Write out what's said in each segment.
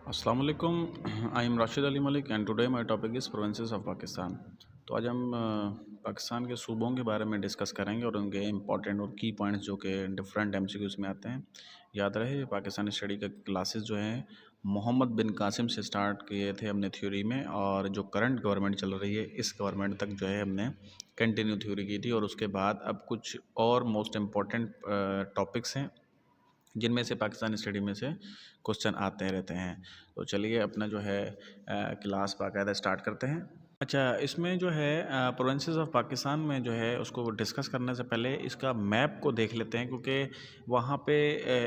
अस्सलाम वालेकुम। I am Rashid Ali Malik and today my topic is provinces of Pakistan. तो आज हम पाकिस्तान के सूबों के बारे में डिस्कस करेंगे और उनके इंपॉर्टेंट और की पॉइंट्स जो कि डिफरेंट एमसीक्यूज़ में आते हैं। याद रहे पाकिस्तानी स्टडी के क्लासेस जो हैं मोहम्मद बिन कासिम से स्टार्ट किए थे हमने थ्योरी में, और जो करंट गवर्नमेंट चल रही है इस गवर्नमेंट तक जो है हमने कंटिन्यू थ्योरी की थी। और उसके बाद अब कुछ और मोस्ट इम्पॉर्टेंट टॉपिक्स हैं जिनमें से पाकिस्तानी स्टडी में से क्वेश्चन आते रहते हैं। तो चलिए अपना जो है क्लास बाकायदा स्टार्ट करते हैं। अच्छा, इसमें जो है प्रोविंसेस ऑफ पाकिस्तान में जो है उसको डिस्कस करने से पहले इसका मैप को देख लेते हैं, क्योंकि वहाँ पे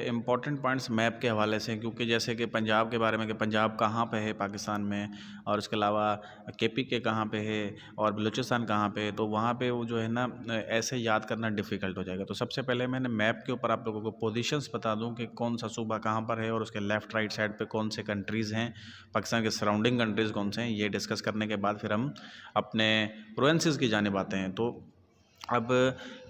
इम्पॉर्टेंट पॉइंट्स मैप के हवाले से हैं। क्योंकि जैसे कि पंजाब के बारे में कि पंजाब कहाँ पे है पाकिस्तान में, और उसके अलावा केपी के कहाँ पे है और बलूचिस्तान कहाँ पे है, तो वहाँ पे वो जो है ना ऐसे याद करना डिफ़िकल्ट हो जाएगा। तो सबसे पहले मैंने मैप के ऊपर आप लोगों को पोजीशंस बता दूं कि कौन सा सूबा कहाँ पर है और उसके लेफ़्ट राइट साइड पे कौन से कंट्रीज़ हैं, पाकिस्तान के सराउंडिंग कंट्रीज़ कौन से हैं। ये डिस्कस करने के बाद फिर हम अपने प्रोविंसेस की जानिब आते हैं। तो अब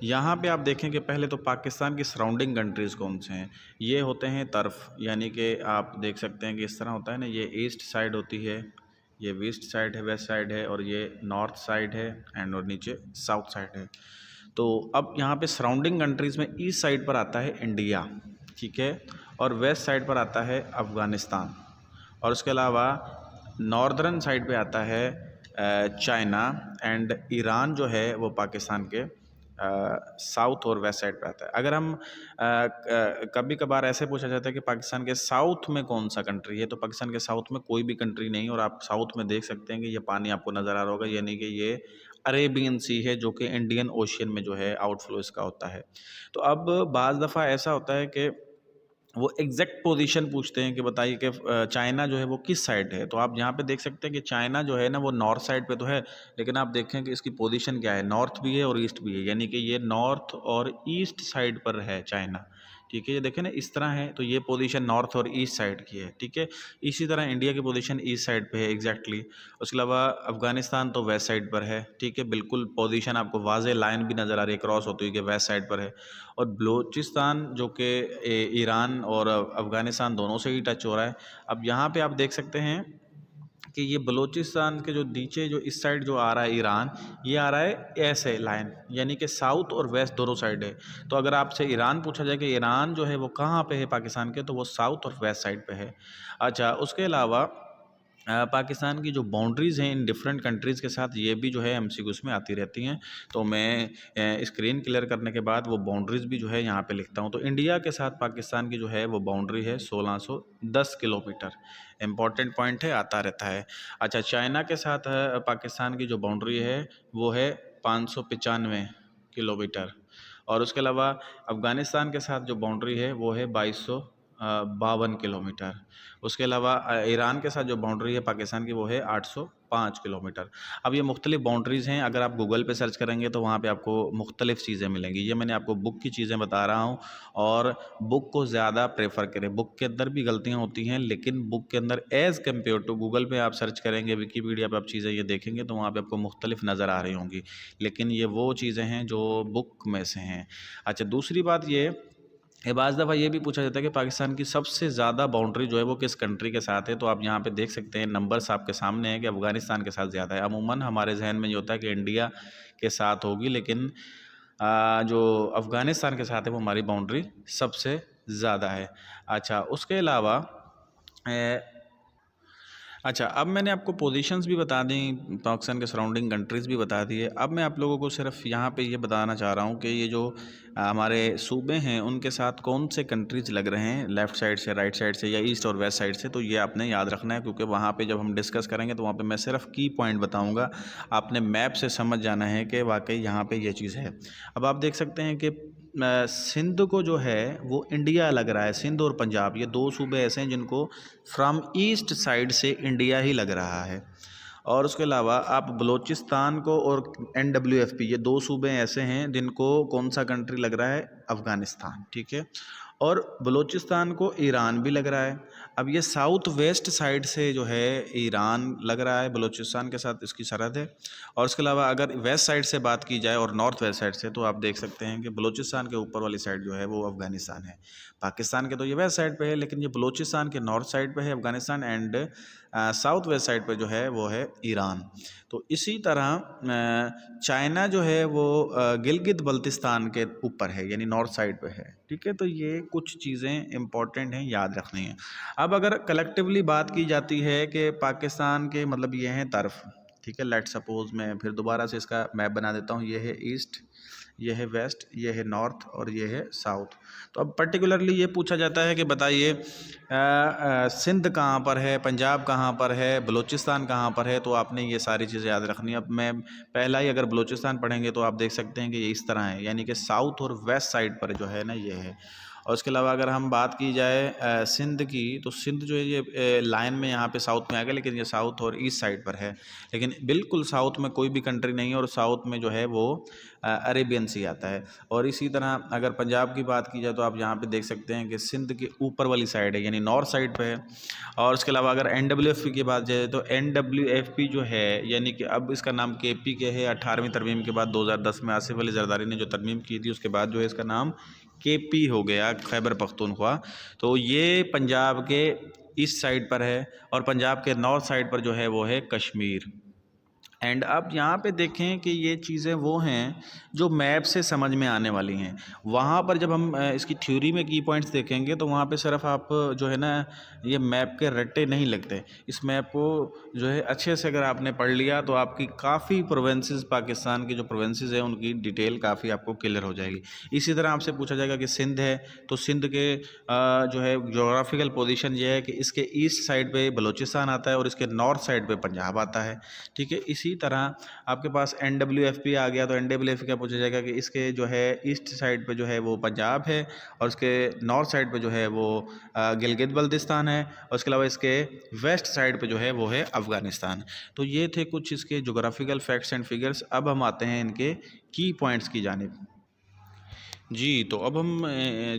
यहाँ पे आप देखें कि पहले तो पाकिस्तान की सराउंडिंग कंट्रीज़ कौन से हैं। ये होते हैं तरफ, यानी कि आप देख सकते हैं कि इस तरह होता है ना, ये ईस्ट साइड होती है, ये वेस्ट साइड है, वेस्ट साइड है, और ये नॉर्थ साइड है एंड और नीचे साउथ साइड है। तो अब यहाँ पे सराउंडिंग कंट्रीज़ में ईस्ट साइड पर आता है इंडिया, ठीक है, और वेस्ट साइड पर आता है अफ़गानिस्तान, और उसके अलावा नॉर्दर्न साइड पे आता है चाइना, एंड ईरान जो है वो पाकिस्तान के साउथ और वेस्ट साइड पे आता है। अगर हम कभी कभार ऐसे पूछा जाता है कि पाकिस्तान के साउथ में कौन सा कंट्री है, तो पाकिस्तान के साउथ में कोई भी कंट्री नहीं। और आप साउथ में देख सकते हैं कि ये पानी आपको नज़र आ रहा होगा, यानी कि ये अरेबियन सी है जो कि इंडियन ओशियन में जो है आउटफ्लो इसका होता है। तो अब बाज़ दफ़ा ऐसा होता है कि वो एग्जैक्ट पोजीशन पूछते हैं कि बताइए कि चाइना जो है वो किस साइड है। तो आप यहाँ पे देख सकते हैं कि चाइना जो है ना वो नॉर्थ साइड पे तो है, लेकिन आप देखें कि इसकी पोजीशन क्या है, नॉर्थ भी है और ईस्ट भी है, यानी कि ये नॉर्थ और ईस्ट साइड पर है चाइना। ठीक है, ये देखें ना इस तरह है, तो ये पोजीशन नॉर्थ और ईस्ट साइड की है। ठीक है, इसी तरह इंडिया की पोजीशन ईस्ट साइड पे है एग्जैक्टली। उसके अलावा अफगानिस्तान तो वेस्ट साइड पर है। ठीक है, बिल्कुल पोजीशन आपको वाज़े लाइन भी नज़र आ रही है क्रॉस होती हुई कि वेस्ट साइड पर है। और बलूचिस्तान जो कि ईरान और अफ़गानिस्तान दोनों से ही टच हो रहा है। अब यहाँ पे आप देख सकते हैं कि ये बलूचिस्तान के जो नीचे जो इस साइड जो आ रहा है ईरान, ये आ रहा है ऐसे लाइन, यानी कि साउथ और वेस्ट दोनों साइड है। तो अगर आपसे ईरान पूछा जाए कि ईरान जो है वो कहाँ पे है पाकिस्तान के, तो वो साउथ और वेस्ट साइड पे है। अच्छा, उसके अलावा पाकिस्तान की जो बाउंड्रीज़ हैं इन डिफरेंट कंट्रीज़ के साथ, ये भी जो है एमसीक्यूज़ में आती रहती हैं। तो मैं स्क्रीन क्लियर करने के बाद वो बाउंड्रीज़ भी जो है यहाँ पे लिखता हूँ। तो इंडिया के साथ पाकिस्तान की जो है वो बाउंड्री है 1610 किलोमीटर। इम्पॉर्टेंट पॉइंट है, आता रहता है। अच्छा, चाइना के साथ पाकिस्तान की जो बाउंड्री है वो है 595 किलोमीटर। और उसके अलावा अफ़गानिस्तान के साथ जो बाउंड्री है वो है 2252 किलोमीटर। उसके अलावा ईरान के साथ जो बाउंड्री है पाकिस्तान की वो है 805 किलोमीटर। अब ये मुख्तलिफ बाउंड्रीज़ हैं, अगर आप गूगल पे सर्च करेंगे तो वहाँ पे आपको मुख्तलिफ चीज़ें मिलेंगी। ये मैंने आपको बुक की चीज़ें बता रहा हूँ, और बुक को ज़्यादा प्रेफर करें। बुक के अंदर भी गलतियाँ होती हैं, लेकिन बुक के अंदर एज़ कम्पेयर टू गूगल पे आप सर्च करेंगे, विकीपीडिया पे आप चीज़ें ये देखेंगे तो वहाँ पे आपको मुख्तलिफ नज़र आ रही होंगी, लेकिन ये वो चीज़ें हैं जो बुक में से हैं। अच्छा, दूसरी बात ये बाज़ दफ़ा ये भी पूछा जाता है कि पाकिस्तान की सबसे ज़्यादा बाउंड्री जो है वो किस कंट्री के साथ है। तो आप यहाँ पे देख सकते हैं नंबर्स आपके सामने हैं कि अफ़गानिस्तान के साथ ज़्यादा है। अमूमन हमारे जहन में ये होता है कि इंडिया के साथ होगी, लेकिन जो अफ़गानिस्तान के साथ है वो हमारी बाउंड्री सबसे ज़्यादा है। अच्छा, उसके अलावा अच्छा, अब मैंने आपको पोजीशंस भी बता दी, पाकिस्तान के सराउंडिंग कंट्रीज़ भी बता दी है। अब मैं आप लोगों को सिर्फ यहाँ पे ये बताना चाह रहा हूँ कि ये जो हमारे सूबे हैं उनके साथ कौन से कंट्रीज़ लग रहे हैं, लेफ़्ट साइड से, राइट साइड से या ईस्ट और वेस्ट साइड से। तो ये आपने याद रखना है, क्योंकि वहाँ पे जब हम डिस्कस करेंगे तो वहाँ पे मैं सिर्फ की पॉइंट बताऊँगा। आपने मैप से समझ जाना है कि वाकई यहाँ पर ये चीज़ है। अब आप देख सकते हैं कि सिंध को जो है वो इंडिया लग रहा है। सिंध और पंजाब, ये दो सूबे ऐसे हैं जिनको फ्रॉम ईस्ट साइड से इंडिया ही लग रहा है। और उसके अलावा आप बलूचिस्तान को और NWFP, ये दो सूबे ऐसे हैं जिनको कौन सा कंट्री लग रहा है, अफ़गानिस्तान। ठीक है, और बलूचिस्तान को ईरान भी लग रहा है। अब ये साउथ वेस्ट साइड से जो है ईरान लग रहा है, बलूचिस्तान के साथ इसकी सरहद है। और उसके अलावा अगर वेस्ट साइड से बात की जाए और नॉर्थ वेस्ट साइड से, तो आप देख सकते हैं कि बलूचिस्तान के ऊपर वाली साइड जो है वो अफ़गानिस्तान है। पाकिस्तान के तो ये वेस्ट साइड पे है, लेकिन ये बलूचिस्तान के नॉर्थ साइड पे है Afghanistan, and south west side पे जो है वो है ईरान। तो इसी तरह चाइना जो है वो गिलगित बल्तिस्तान के ऊपर है, यानी नॉर्थ साइड पे है। ठीक है, तो ये कुछ चीज़ें इंपॉर्टेंट हैं, याद रखनी है। अब अगर कलेक्टिवली बात की जाती है कि पाकिस्तान के मतलब ये हैं तरफ, ठीक है, लेट सपोज मैं फिर दोबारा से इसका मैप बना देता हूँ। ये है ईस्ट, ये है वेस्ट, ये है नॉर्थ और ये है साउथ। तो अब पर्टिकुलरली ये पूछा जाता है कि बताइए सिंध कहाँ पर है, पंजाब कहाँ पर है, बलूचिस्तान कहाँ पर है। तो आपने ये सारी चीज़ें याद रखनी है। अब मैं पहला ही अगर बलूचिस्तान पढ़ेंगे तो आप देख सकते हैं कि ये इस तरह है, यानी कि साउथ और वेस्ट साइड पर जो है ना ये है। और उसके अलावा अगर हम बात की जाए सिंध की, तो सिंध जो है ये लाइन में यहाँ पे साउथ में आ गया, लेकिन ये साउथ और ईस्ट साइड पर है। लेकिन बिल्कुल साउथ में कोई भी कंट्री नहीं है, और साउथ में जो है वो अरेबियन सी आता है। और इसी तरह अगर पंजाब की बात की जाए तो आप यहाँ पे देख सकते हैं कि सिंध के ऊपर वाली साइड है, यानी नॉर्थ साइड पे है। और उसके अलावा अगर NWFP की बात जाए तो NWFP जो है, यानी कि अब इसका नाम KP है। 18वीं तरमीम के बाद 2010 में आसिफ अली जरदारी ने जो तरमीम की थी, उसके बाद जो है इसका नाम KP हो गया, खैबर पख्तूनख्वा। तो ये पंजाब के ईस्ट साइड पर है, और पंजाब के नॉर्थ साइड पर जो है वो है कश्मीर। एंड अब यहाँ पे देखें कि ये चीज़ें वो हैं जो मैप से समझ में आने वाली हैं। वहाँ पर जब हम इसकी थ्योरी में की पॉइंट्स देखेंगे तो वहाँ पे सिर्फ आप जो है ना ये मैप के रट्टे नहीं लगते। इस मैप को जो है अच्छे से अगर आपने पढ़ लिया तो आपकी काफ़ी प्रोविंसेस, पाकिस्तान की जो प्रोविंसेस हैं उनकी डिटेल काफ़ी आपको क्लियर हो जाएगी। इसी तरह आपसे पूछा जाएगा कि सिंध है, तो सिंध के जो है जोग्राफिकल पोजीशन ये है कि इसके ईस्ट साइड पे बलूचिस्तान आता है और इसके नॉर्थ साइड पे पंजाब आता है। ठीक है, इसी तरह आपके पास NWFP आ गया, तो NWFP का पूछा जाएगा कि इसके जो है ईस्ट साइड पे जो है वो पंजाब है, और उसके नॉर्थ साइड पे जो है वो गिलगित बल्तिस्तान है, और उसके अलावा इसके वेस्ट साइड पे जो है वो है अफ़गानिस्तान। तो ये थे कुछ इसके जोग्राफिकल फैक्ट्स एंड फिगर्स। अब हम आते हैं इनके की पॉइंट्स की जानिब। जी, तो अब हम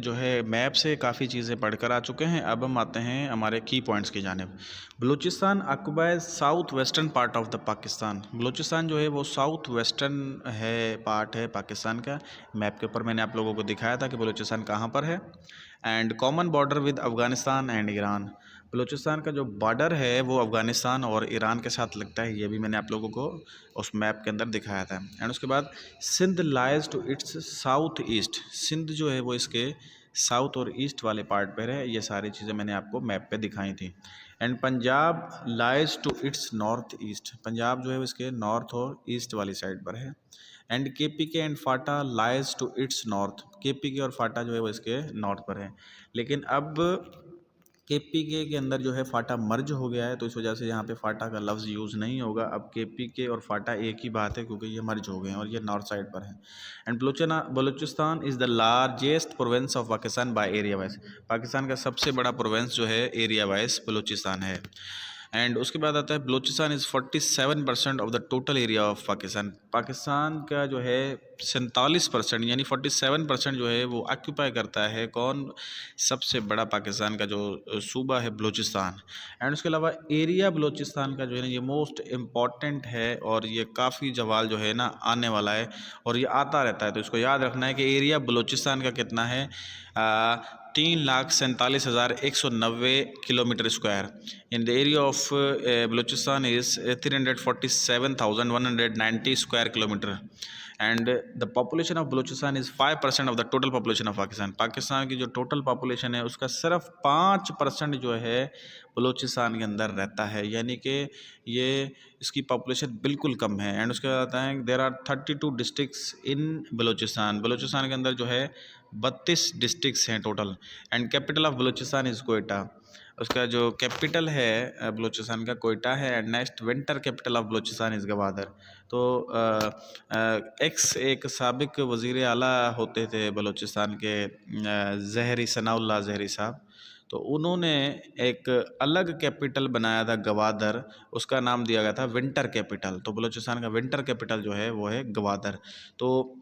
जो है मैप से काफ़ी चीज़ें पढ़कर आ चुके हैं। अब हम आते हैं हमारे की पॉइंट्स की जानिब। Balochistan occupies south western part of the Pakistan. Balochistan जो है वो साउथ वेस्टर्न है, पार्ट है पाकिस्तान का। मैप के ऊपर मैंने आप लोगों को दिखाया था कि बलूचिस्तान कहाँ पर है। And common border with Afghanistan and Iran. Balochistan का जो बॉर्डर है वो अफ़गानिस्तान और ईरान के साथ लगता है, ये भी मैंने आप लोगों को उस मैप के अंदर दिखाया था। एंड उसके बाद Sindh lies to its south east. Sindh जो है वो इसके साउथ और ईस्ट वाले पार्ट पर है। ये सारी चीज़ें मैंने आपको मैप पे दिखाई थी। And Punjab lies to its north east. Punjab जो है वो इसके नॉर्थ और ईस्ट वाली साइड पर है। And KPK and FATA lies to its north. KPK और फाटा जो है वो इसके नॉर्थ पर है। लेकिन अब KPK के अंदर जो है फाटा मर्ज हो गया है, तो इस वजह से यहाँ पे फाटा का लफ्ज़ यूज़ नहीं होगा। अब KPK और फाटा एक ही बात है, क्योंकि ये मर्ज हो गए हैं और ये नॉर्थ साइड पर है। And Balochistan is the largest province of Pakistan bye area wise. Pakistan का सबसे बड़ा प्रोविंस जो है एरिया वाइज बलूचिस्तान है। एंड उसके बाद आता है Balochistan is 47% of the total area of Pakistan. Pakistan का जो है 47% यानी 47% जो है वो ऑक्यूपाई करता है कौन, सबसे बड़ा पाकिस्तान का जो सूबा है बलूचिस्तान। एंड उसके अलावा एरिया बलूचिस्तान का जो है ना ये मोस्ट इम्पॉर्टेंट है, और ये काफ़ी जवाल जो है ना आने वाला है और ये आता रहता है। तो इसको याद रखना है कि एरिया बलूचिस्तान का कितना है, 3,47,190 kilometre square. In the area of Balochistan is 347,190 square kilometre. And the population of Balochistan is 5% of the total population of Pakistan. Pakistan की जो टोटल पॉपुलेशन है उसका सिर्फ 5% जो है बलूचिस्तान के अंदर रहता है, यानी कि ये इसकी पॉपुलेशन बिल्कुल कम है। एंड उसके बाद आता है देर आर 32 डिस्ट्रिक्ट्स इन बलूचिस्तान। बलूचिस्तान के अंदर जो है 32 डिस्ट्रिक्ट्स हैं total. And capital of Balochistan is Quetta. उसका जो कैपिटल है बलूचिस्तान का कोयटा है। And next winter capital of Balochistan is Gwadar. तो एक्स एक साबिक वज़ीर आला होते थे बलूचिस्तान के, ज़हरी सनाउल्लाह ज़हरी साहब। तो उन्होंने एक अलग कैपिटल बनाया था गवादर, उसका नाम दिया गया था विंटर कैपिटल। तो बलूचिस्तान का विंटर कैपिटल जो है वो है गवादर। तो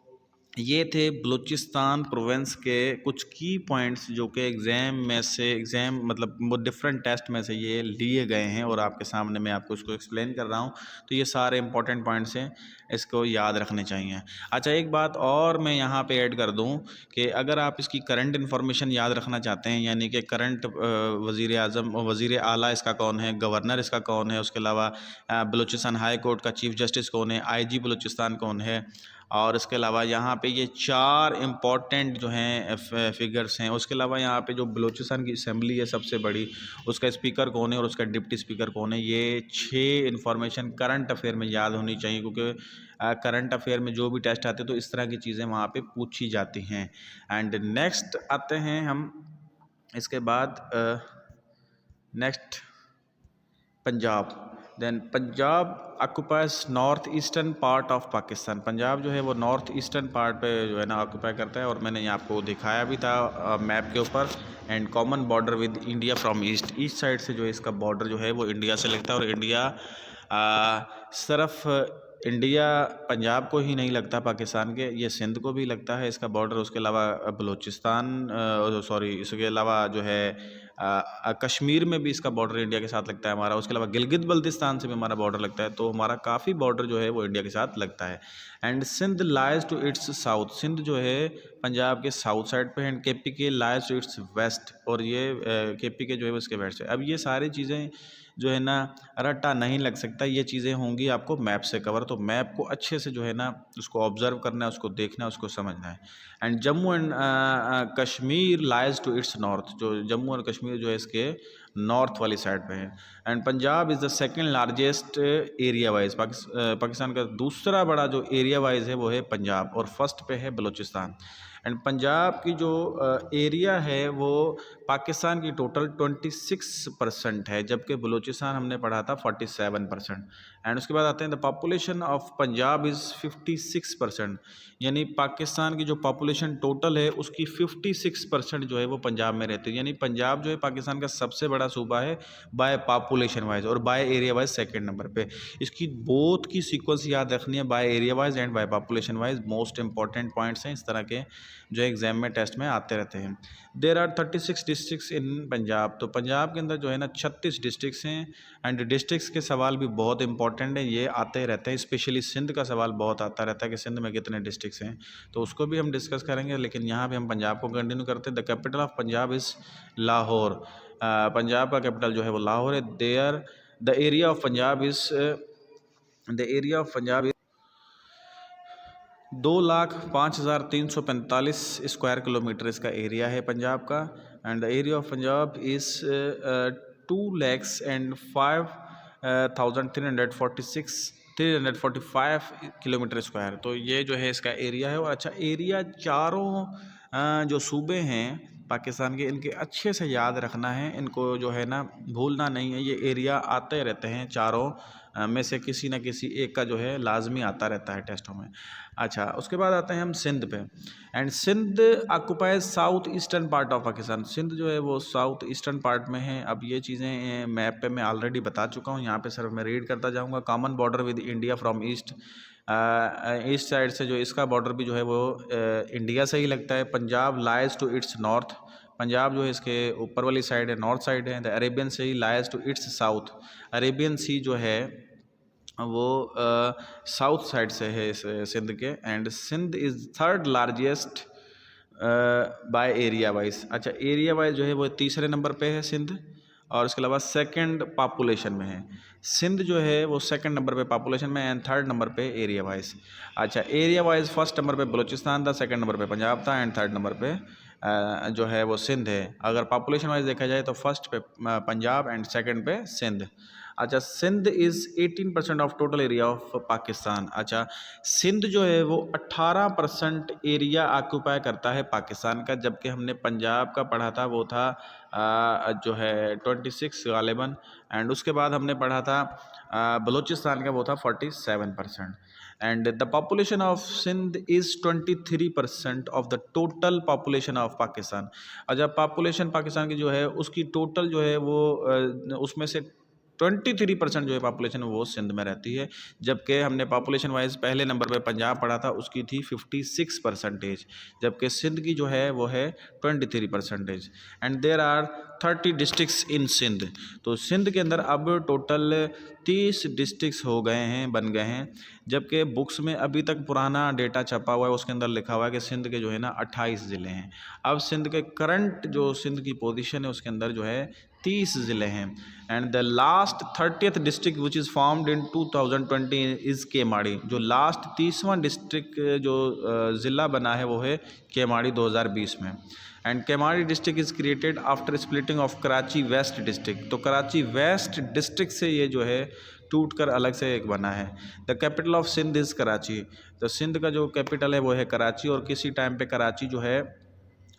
ये थे बलूचिस्तान प्रोविंस के कुछ की पॉइंट्स जो कि एग्ज़ाम मतलब वो डिफरेंट टेस्ट में से ये लिए गए हैं और आपके सामने मैं आपको इसको एक्सप्लेन कर रहा हूँ। तो ये सारे इंपॉर्टेंट पॉइंट्स हैं, इसको याद रखने चाहिए। अच्छा, एक बात और मैं यहाँ पे ऐड कर दूँ कि अगर आप इसकी करंट इन्फॉर्मेशन याद रखना चाहते हैं, यानी कि करंट वज़ीर आज़म वज़ीर आला इसका कौन है, गवर्नर इसका कौन है, उसके अलावा बलूचिस्तान हाई कोर्ट का चीफ़ जस्टिस कौन है, आईजी बलूचिस्तान कौन है, और इसके अलावा यहाँ पे ये 4 इम्पॉर्टेंट जो हैं फिगर्स हैं। उसके अलावा यहाँ पे जो बलूचिस्तान की असेंबली है सबसे बड़ी, उसका स्पीकर कौन है और उसका डिप्टी स्पीकर कौन है। ये 6 इन्फॉर्मेशन करंट अफेयर में याद होनी चाहिए, क्योंकि करंट अफेयर में जो भी टेस्ट आते हैं तो इस तरह की चीज़ें वहाँ पे पूछी जाती हैं। एंड नेक्स्ट आते हैं हम इसके बाद next Punjab. Then Punjab occupies north eastern part of Pakistan. Punjab जो है वो नॉर्थ ईस्टर्न पार्ट पे जो है ना ऑक्यूपाई करता है, और मैंने यहाँ आपको दिखाया भी था मैप के ऊपर। And common border with India from east, east side से जो है इसका बॉर्डर जो है वो इंडिया से लगता है। और इंडिया सिर्फ इंडिया पंजाब को ही नहीं लगता पाकिस्तान के, ये सिंध को भी लगता है इसका बॉर्डर। उसके अलावा बलूचिस्तान इसके अलावा जो है कश्मीर में भी इसका बॉर्डर इंडिया के साथ लगता है हमारा। उसके अलावा गिलगित बल्तिस्तान से भी हमारा बॉर्डर लगता है, तो हमारा काफ़ी बॉर्डर जो है वो इंडिया के साथ लगता है। And Sindh lies to its south, Sindh जो है पंजाब के साउथ साइड पे है। And KP K lies to its west, और ये केपी के जो है उसके वेस्ट है। अब ये सारी चीज़ें जो है ना रट्टा नहीं लग सकता, ये चीज़ें होंगी आपको मैप से कवर। तो मैप को अच्छे से जो है ना उसको ऑब्जर्व करना है, उसको देखना है, उसको समझना है। And Jammu and Kashmir lies to its north, जो जम्मू और कश्मीर जो है इसके नॉर्थ वाली साइड पे है। And Punjab is the second largest area wise, Pakistan का दूसरा बड़ा जो एरिया वाइज है वो है पंजाब, और फर्स्ट पे है बलूचिस्तान। एंड पंजाब की जो एरिया है वो पाकिस्तान की टोटल 26% है, जबकि बलूचिस्तान हमने पढ़ा था 47%। एंड उसके बाद आते हैं the population of Punjab is 56%, यानी पाकिस्तान की जो पॉपुलेशन टोटल है उसकी 56% जो है वो पंजाब में रहती है। यानी पंजाब जो है पाकिस्तान का सबसे बड़ा सूबा है बाय पॉपुलेशन वाइज, और bye area wise second number पे। इसकी बोथ की सीक्वेंस याद रखनी है, bye area wise and by population wise. Most important points हैं इस तरह के जो एग्जाम में टेस्ट में आते रहते हैं। देर आर 36 डिस्ट्रिक्ट्स इन पंजाब, तो पंजाब के अंदर जो है ना 36 डिस्ट्रिक्ट्स हैं। एंड डिस्ट्रिक्ट्स के सवाल भी बहुत इंपॉर्टेंट है, ये आते रहते हैं। स्पेशली सिंध का सवाल बहुत आता रहता है कि सिंध में कितने डिस्ट्रिक्ट्स हैं, तो उसको भी हम डिस्कस करेंगे। लेकिन यहाँ पे हम पंजाब को कंटिन्यू करते हैं। The capital of Punjab is Lahore, Punjab का कैपिटल जो है वो लाहौर है। There the area of Punjab is 2,05,345 square kilometre इसका एरिया है पंजाब का। And the area of Punjab is 2,05,345 kilometre square, तो ये जो है इसका एरिया है। और अच्छा, एरिया चारों जो सूबे हैं पाकिस्तान के, इनके अच्छे से याद रखना है, इनको जो है ना भूलना नहीं है। ये एरिया आते रहते हैं चारों में से किसी न किसी एक का जो है लाजमी आता रहता है टेस्टों में। अच्छा, उसके बाद आते हैं हम सिंध पे। And Sindh occupies south eastern part of Pakistan, Sindh जो है वो साउथ ईस्टर्न पार्ट में है। अब ये चीज़ें मैप पे मैं ऑलरेडी बता चुका हूँ, यहाँ पे सिर्फ मैं रीड करता जाऊँगा। Common border with India from east, east side से जो इसका बॉर्डर भी जो है वो इंडिया से ही लगता है। Punjab lies to its north, Punjab जो है इसके ऊपर वाली साइड है, नॉर्थ साइड है। The Arabian Sea lies to its south, Arabian Sea जो है वो साउथ साइड से है इस सिंध के। And Sindh is third largest by area wise. अच्छा, एरिया वाइज जो है वो तीसरे नंबर पे है सिंध, और उसके अलावा सेकंड पॉपुलेशन में है। सिंध जो है वो सेकंड नंबर पे पॉपुलेशन में, एंड थर्ड नंबर पे एरिया वाइज। अच्छा, एरिया वाइज फर्स्ट नंबर पे बलूचिस्तान था, सेकंड नंबर पे पंजाब था, एंड थर्ड नंबर पे जो है वो सिंध है। अगर पॉपुलेशन वाइज देखा जाए तो फर्स्ट पे पंजाब एंड सेकंड पे सिंध। अच्छा, Sindh is 18% of total area of Pakistan. अच्छा, सिंध जो है वो 18% एरिया ऑक्यूपाई करता है पाकिस्तान का, जबकि हमने पंजाब का पढ़ा था वो था जो है 26 गालिबन। एंड उसके बाद हमने पढ़ा था बलूचिस्तान का वो था 47%। And the population of Sindh is 23% of the total population of Pakistan. और जब पॉपुलेशन पाकिस्तान की जो है उसकी टोटल जो है वो उसमें से 23% जो है पॉपुलेशन वो सिंध में रहती है, जबकि हमने पॉपुलेशन वाइज पहले नंबर पे पंजाब पढ़ा था, उसकी थी 56%, जबकि सिंध की जो है वो है 23%। एंड देयर आर 30 डिस्ट्रिक्ट्स इन सिंध। तो सिंध के अंदर अब टोटल 30 डिस्ट्रिक्ट्स हो गए हैं, बन गए हैं, जबकि बुक्स में अभी तक पुराना डेटा छपा हुआ है, उसके अंदर लिखा हुआ है कि सिंध के जो है ना 28 ज़िले हैं। अब सिंध के करंट जो सिंध की पोजीशन है उसके अंदर जो है 30 ज़िले हैं। And the last 30th district which is formed in 2020 is Keamari. जो लास्ट 30वां डिस्ट्रिक्ट जो ज़िला बना है वो है केमाड़ी 2020 में। And Keamari district is created after splitting of Karachi waste district. तो कराची वेस्ट डिस्ट्रिक्ट से ये जो है टूट कर अलग से एक बना है। The capital of Sindh is Karachi. तो सिंध का जो कैपिटल है वो है कराची, और किसी टाइम पे कराची जो है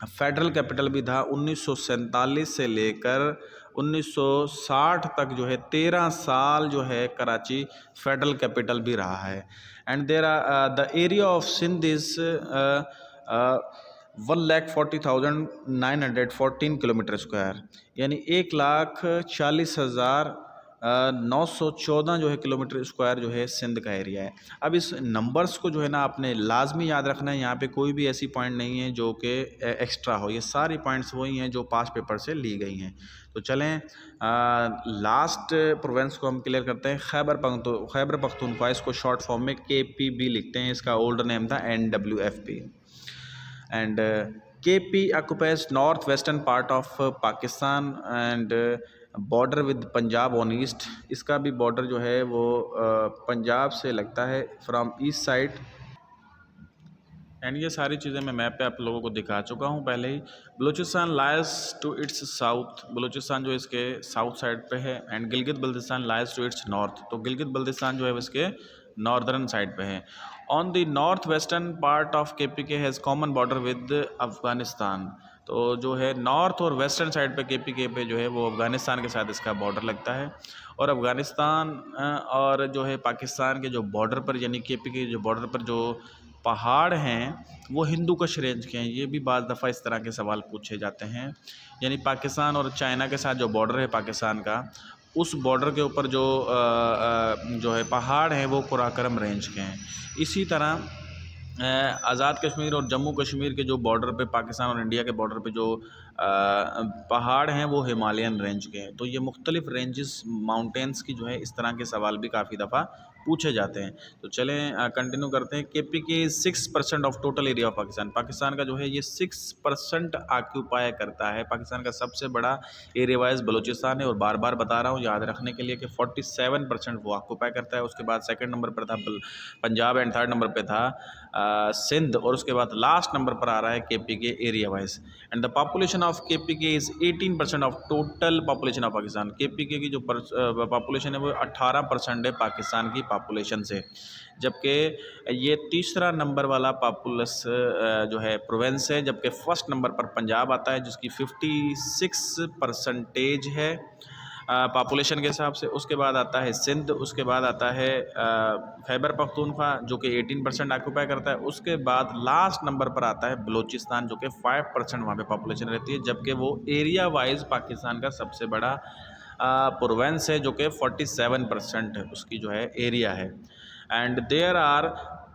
फेडरल कैपिटल भी था। 1947 से लेकर 1960 तक जो है 13 साल जो है कराची फेडरल कैपिटल भी रहा है। And there are the area of Sindh is 1,40,914 kilometre square, यानी 1,40,914 जो है किलोमीटर स्क्वायर जो है सिंध का एरिया है। अब इस नंबर्स को जो है ना आपने लाजमी याद रखना है। यहाँ पे कोई भी ऐसी पॉइंट नहीं है जो कि एक्स्ट्रा हो, ये सारी पॉइंट्स वही हैं जो पास पेपर से ली गई हैं। तो चलें लास्ट प्रोविंस को हम क्लियर करते हैं। खैबर पख्तूनख्वा, इसको शॉर्ट फॉर्म में KPB लिखते हैं, इसका ओल्ड नेम था NWFP। And KP occupies north western part of Pakistan and border with Punjab on east. इसका भी बॉर्डर जो है वो पंजाब से लगता है फ्रॉम ईस्ट साइड। एंड ये सारी चीज़ें मैं मैप पे आप लोगों को दिखा चुका हूँ पहले ही। Balochistan lies to its south, Balochistan जो इसके साउथ साइड पे है। And Gilgit Baltistan lies to its north, तो गिलगित बल्तिस्तान जो है इसके नॉर्दर्न साइड पे है। On the north western part of KPK has common border with Afghanistan. तो जो है नॉर्थ और वेस्टर्न साइड पे KPK पे जो है वो अफ़गानिस्तान के साथ इसका बॉर्डर लगता है। और अफ़गानिस्तान और जो है पाकिस्तान के जो बॉर्डर पर, यानी KPK जो बॉर्डर पर जो पहाड़ हैं वो हिंदू कुश रेंज के हैं। ये भी बाज़ दफ़ा इस तरह के सवाल पूछे जाते हैं। यानी पाकिस्तान और चाइना के साथ जो बॉर्डर है पाकिस्तान का, उस बॉर्डर के ऊपर जो है पहाड़ हैं वो कराकोरम रेंज के हैं। इसी तरह आज़ाद कश्मीर और जम्मू कश्मीर के जो बॉर्डर पे, पाकिस्तान और इंडिया के बॉर्डर पे जो पहाड़ हैं वो हिमालयन रेंज के हैं। तो ये मुख्तलिफ रेंजेस माउंटेन्स की जो है इस तरह के सवाल भी काफ़ी दफ़ा पूछे जाते हैं। तो चलें कंटिन्यू करते हैं। KPK 6% of total area of Pakistan. Pakistan का जो है ये 6% ऑक्यूपाई करता है। पाकिस्तान का सबसे बड़ा एरिया वाइज बलूचिस्तान है, और बार बार बता रहा हूँ याद रखने के लिए कि 47% वो ऑक्यूपाई करता है। उसके बाद सेकंड नंबर पर था पंजाब, एंड थर्ड नंबर पे था सिंध, और उसके बाद लास्ट नंबर पर आ रहा है KPK area wise. And the population of KPK is 18% of total population of Pakistan. KPK की जो पॉपुलेशन है वो 18% है पाकिस्तान की पॉपुलेशन से, जबकि ये तीसरा नंबर वाला पॉपुलस जो है प्रोविंस है, जबकि फर्स्ट नंबर पर पंजाब आता है जिसकी 56% है पॉपुलेशन के हिसाब से। उसके बाद आता है सिंध, उसके बाद आता है खैबर पख्तूनख्वा जो कि 18% ऑक्यूपाई करता है। उसके बाद लास्ट नंबर पर आता है बलूचिस्तान जो कि 5% वहाँ पे पॉपुलेशन रहती है, जबकि वो एरिया वाइज पाकिस्तान का सबसे बड़ा प्रोविंस है जो कि 47% है उसकी जो है एरिया है। And there are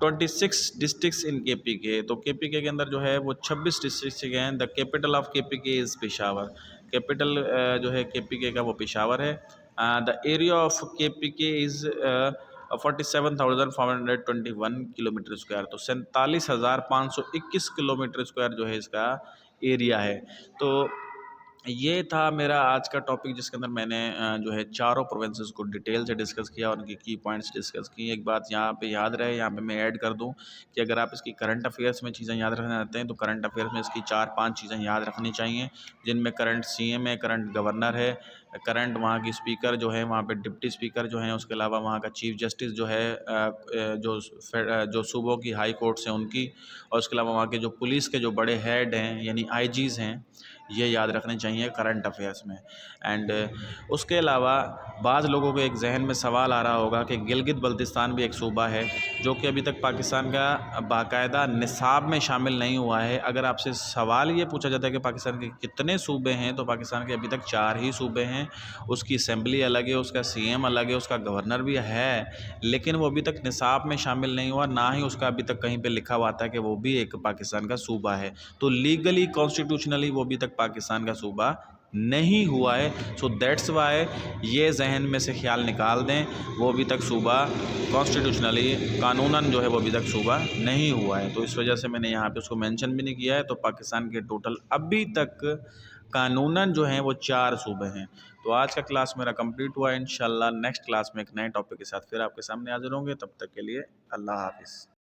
26 districts in KPK। तो KPK के अंदर जो है वो 26 डिस्ट्रिक्ट्स हैं। The capital of KPK is Peshawar. Capital जो है KPK का वो पेशावर है। The area of KPK is 47,521 kilometre square. तो 47,521 किलोमीटर स्क्वायर जो है इसका एरिया है। तो ये था मेरा आज का टॉपिक, जिसके अंदर मैंने जो है चारों प्रोविंसेस को डिटेल से डिस्कस किया और उनकी की पॉइंट्स डिस्कस की। एक बात यहाँ पे याद रहे, यहाँ पे मैं ऐड कर दूँ कि अगर आप इसकी करंट अफेयर्स में चीज़ें याद रखना चाहते हैं तो करंट अफेयर्स में इसकी 4-5 चीज़ें याद रखनी चाहिए, जिनमें करंट CM है, करंट गवर्नर है, करंट वहाँ की स्पीकर जो है, वहाँ पे डिप्टी स्पीकर जो हैं, उसके अलावा वहाँ का चीफ जस्टिस जो है, जो सूबों की हाई कोर्ट्स हैं उनकी, और उसके अलावा वहाँ के जो पुलिस के जो बड़े हेड हैं यानी IGs हैं, ये याद रखने चाहिए करंट अफेयर्स में। एंड उसके अलावा बाज़ लोगों के एक जहन में सवाल आ रहा होगा कि गिलगित बल्तिस्तान भी एक सूबा है जो कि अभी तक पाकिस्तान का बाकायदा निसाब में शामिल नहीं हुआ है। अगर आपसे सवाल ये पूछा जाता है कि पाकिस्तान के कितने सूबे हैं, तो पाकिस्तान के अभी तक 4 ही सूबे हैं। उसकी असेंबली अलग है, उसका सीएम अलग है, उसका गवर्नर भी है, लेकिन वो अभी तक निसाब में शामिल नहीं हुआ, ना ही उसका अभी तक कहीं पे लिखा हुआ था कि वो भी एक पाकिस्तान का सूबा है। तो लीगली कॉन्स्टिट्यूशनली वो अभी तक पाकिस्तान का सूबा नहीं हुआ है। सो दैट्स वाई ये जहन में से ख्याल निकाल दें, वो अभी तक सूबा कॉन्स्टिट्यूशनली कानूनन जो है वो अभी तक सूबा नहीं हुआ है। तो इस वजह से मैंने यहाँ पे उसको मेंशन भी नहीं किया है। तो पाकिस्तान के टोटल अभी तक कानूनन जो हैं वो 4 सूबे हैं। तो आज का क्लास मेरा कंप्लीट हुआ है। इंशाल्लाह नेक्स्ट क्लास में एक नए टॉपिक के साथ फिर आपके सामने हाजिर होंगे। तब तक के लिए अल्लाह हाफिज़।